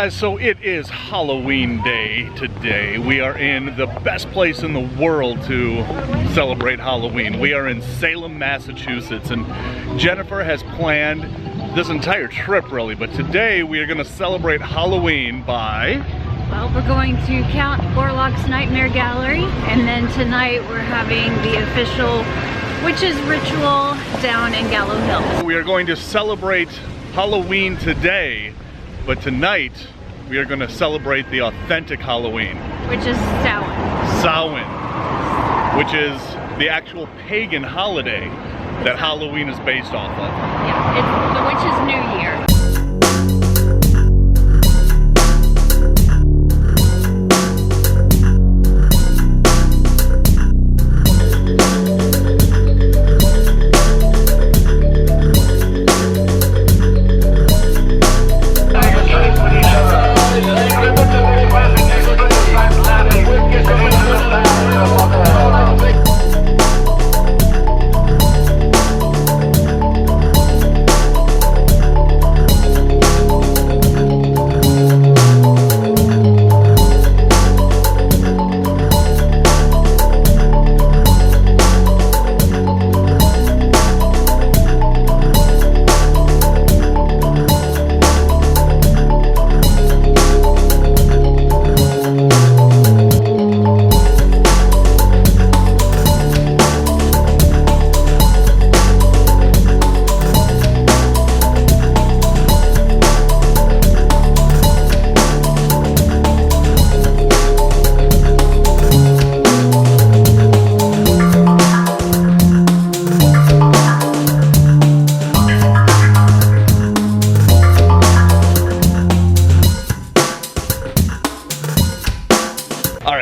guys, so it is Halloween day today. We are in the best place in the world to celebrate Halloween. We are in Salem, Massachusetts, and Jennifer has planned this entire trip really, but today we are going to celebrate Halloween by... Well, we're going to Count Orlok's Nightmare Gallery, and then tonight we're having the official witches ritual down in Gallows Hill. We are going to celebrate Halloween today, but tonight we are going to celebrate the authentic Halloween. Which is Samhain. Samhain, which is the actual pagan holiday that Halloween is based off of. Yeah, it's the witch's New Year.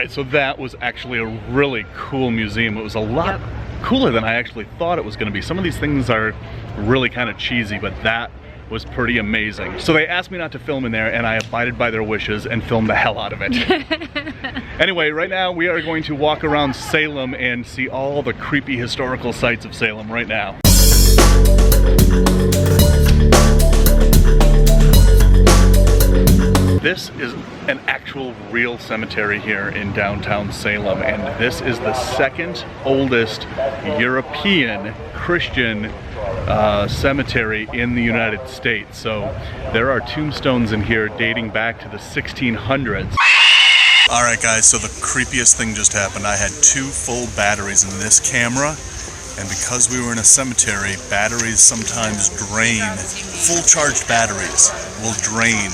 So that was actually a really cool museum. It was a lot cooler than I actually thought it was going to be. Some of these things are really kind of cheesy, but that was pretty amazing. So they asked me not to film in there, and I abided by their wishes and filmed the hell out of it. Anyway, right now we are going to walk around Salem and see all the creepy historical sites of Salem right now. This is an actual real cemetery here in downtown Salem, and this is the second oldest European Christian cemetery in the United States. So there are tombstones in here dating back to the 1600s. Alright guys, so the creepiest thing just happened. I had 2 full batteries in this camera, and because we were in a cemetery, batteries sometimes drain. Full charged batteries will drain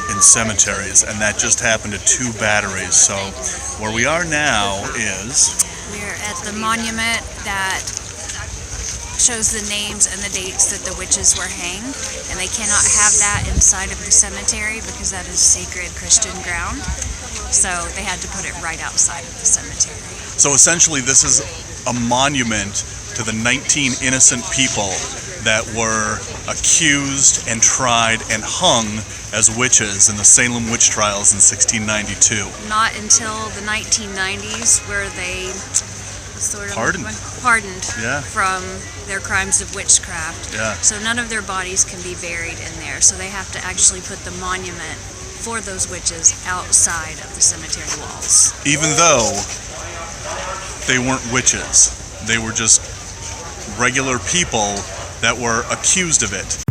in cemeteries, and that just happened to 2 batteries. So where we are now is... We're at the monument that shows the names and the dates that the witches were hanged, and they cannot have that inside of the cemetery because that is sacred Christian ground. So they had to put it right outside of the cemetery. So essentially this is a monument to the 19 innocent people that were accused and tried and hung as witches in the Salem witch trials in 1692. Not until the 1990s where they sort of pardoned from their crimes of witchcraft. Yeah. So none of their bodies can be buried in there. So they have to actually put the monument for those witches outside of the cemetery walls. Even though they weren't witches, they were just regular people that were accused of it.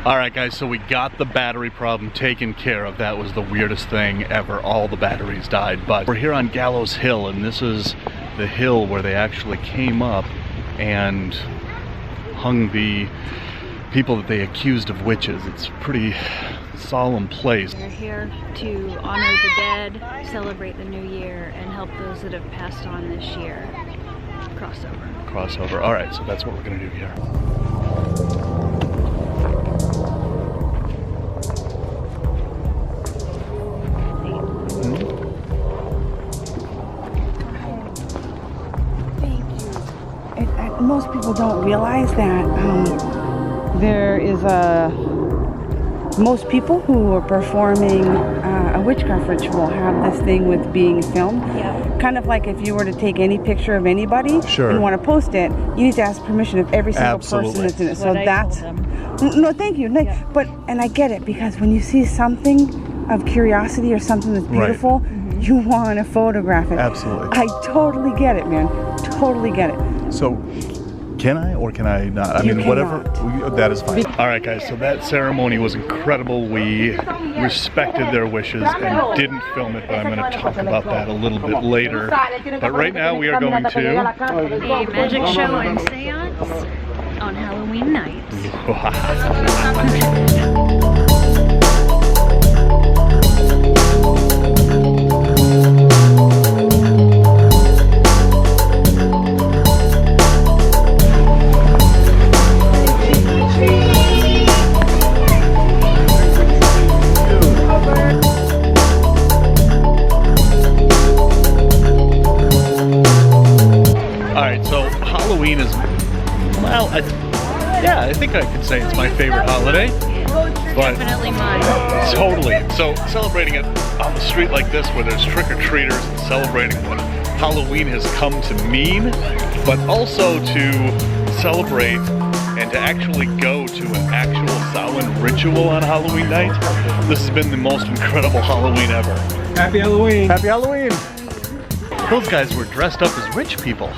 Alright guys, so we got the battery problem taken care of. That was the weirdest thing ever. All the batteries died, but we're here on Gallows Hill, and this is the hill where they actually came up and hung the people that they accused of witches. It's a pretty solemn place. We're here to honor the dead, celebrate the new year, and help those that have passed on this year. Crossover. Alright, so that's what we're gonna do here. most people don't realize that most people who are performing a witchcraft ritual have this thing with being filmed. Yeah. Kind of like if you were to take any picture of anybody Sure. and want to post it, you need to ask permission of every single person that's in it. So that's no, thank you. Yeah. But and I get it, because when you see something of curiosity or something that's beautiful, you want to photograph it. Absolutely. I totally get it, man. Totally get it. So, can I or can I not? I mean, whatever. That is fine. All right, guys. So that ceremony was incredible. We respected their wishes and didn't film it, but I'm going to talk about that a little bit later. But right now we are going to A magic show and seance on Halloween night. Halloween is, well, I think I could say it's my favorite holiday. But definitely mine. Totally. So celebrating it on the street like this, where there's trick-or-treaters, and celebrating what Halloween has come to mean, but also to celebrate and to actually go to an actual Samhain ritual on Halloween night. This has been the most incredible Halloween ever. Happy Halloween! Happy Halloween! Those guys were dressed up as rich people.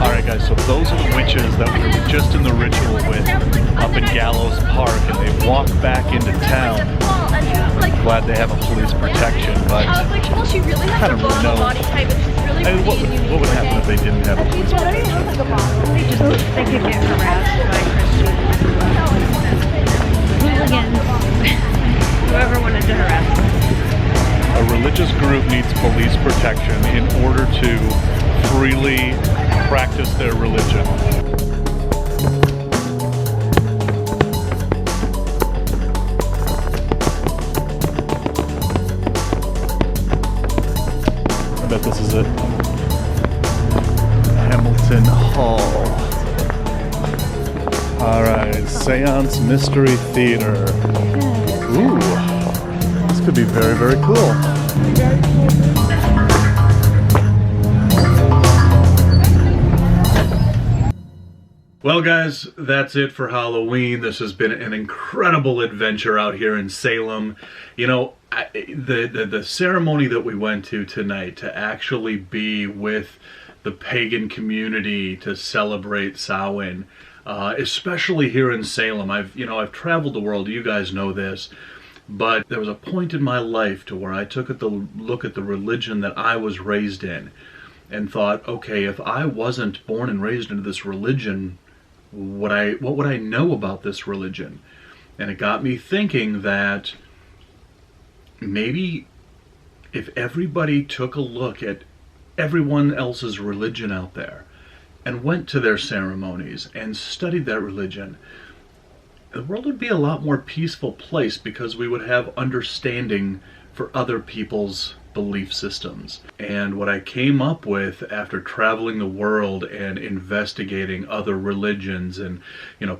Alright guys, so those are the witches that we were just in the ritual with up in Gallows Park, and they walked back into town. Glad they have a police protection, but I don't really know. I mean, what would happen if they didn't have a police protection? They could get harassed by Christians, hooligans, whoever wanted to harass them. A religious group needs police protection in order to freely practice their religion. I bet this is it. Hamilton Hall. Alright, Seance Mystery Theater. Ooh, this could be very, very cool. Well guys, that's it for Halloween. This has been an incredible adventure out here in Salem. You know, the ceremony that we went to tonight, to actually be with the pagan community to celebrate Samhain, especially here in Salem. I've traveled the world, you guys know this, but there was a point in my life to where I took a look at the religion that I was raised in and thought, okay, if I wasn't born and raised into this religion, what would I know about this religion? And it got me thinking that maybe if everybody took a look at everyone else's religion out there and went to their ceremonies and studied that religion, the world would be a lot more peaceful place, because we would have understanding for other people's belief systems. And what I came up with after traveling the world and investigating other religions and,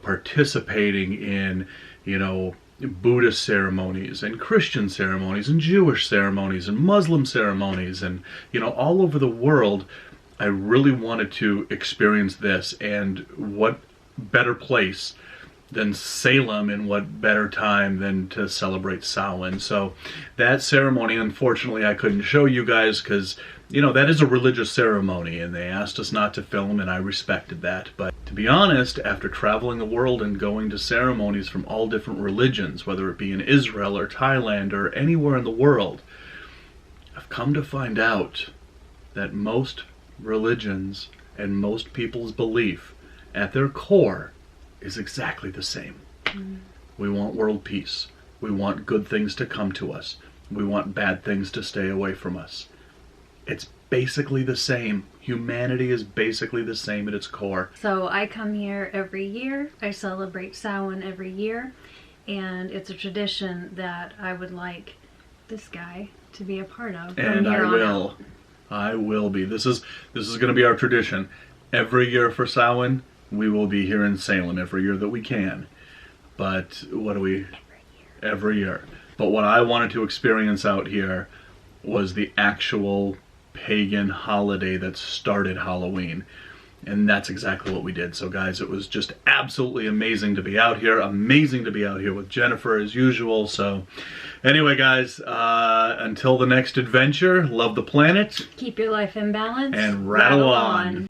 participating in, Buddhist ceremonies and Christian ceremonies and Jewish ceremonies and Muslim ceremonies and, all over the world, I really wanted to experience this. And what better place than Salem, and what better time than to celebrate Samhain. So that ceremony, unfortunately, I couldn't show you guys because, that is a religious ceremony and they asked us not to film, and I respected that. But to be honest, after traveling the world and going to ceremonies from all different religions, whether it be in Israel or Thailand or anywhere in the world, I've come to find out that most religions and most people's belief at their core is exactly the same. We want world peace. We want good things to come to us. We want bad things to stay away from us. It's basically the same. Humanity is basically the same at its core. So I come here every year. I celebrate Samhain every year. and it's a tradition that I would like this guy to be a part of. And I will be. This is going to be our tradition. Every year for Samhain, we will be here in Salem every year that we can. But what do we? Every year. But what I wanted to experience out here was the actual pagan holiday that started Halloween. And that's exactly what we did. So guys, it was just absolutely amazing to be out here. Amazing to be out here with Jennifer as usual. So anyway, guys, until the next adventure, love the planet. Keep your life in balance. And rattle on.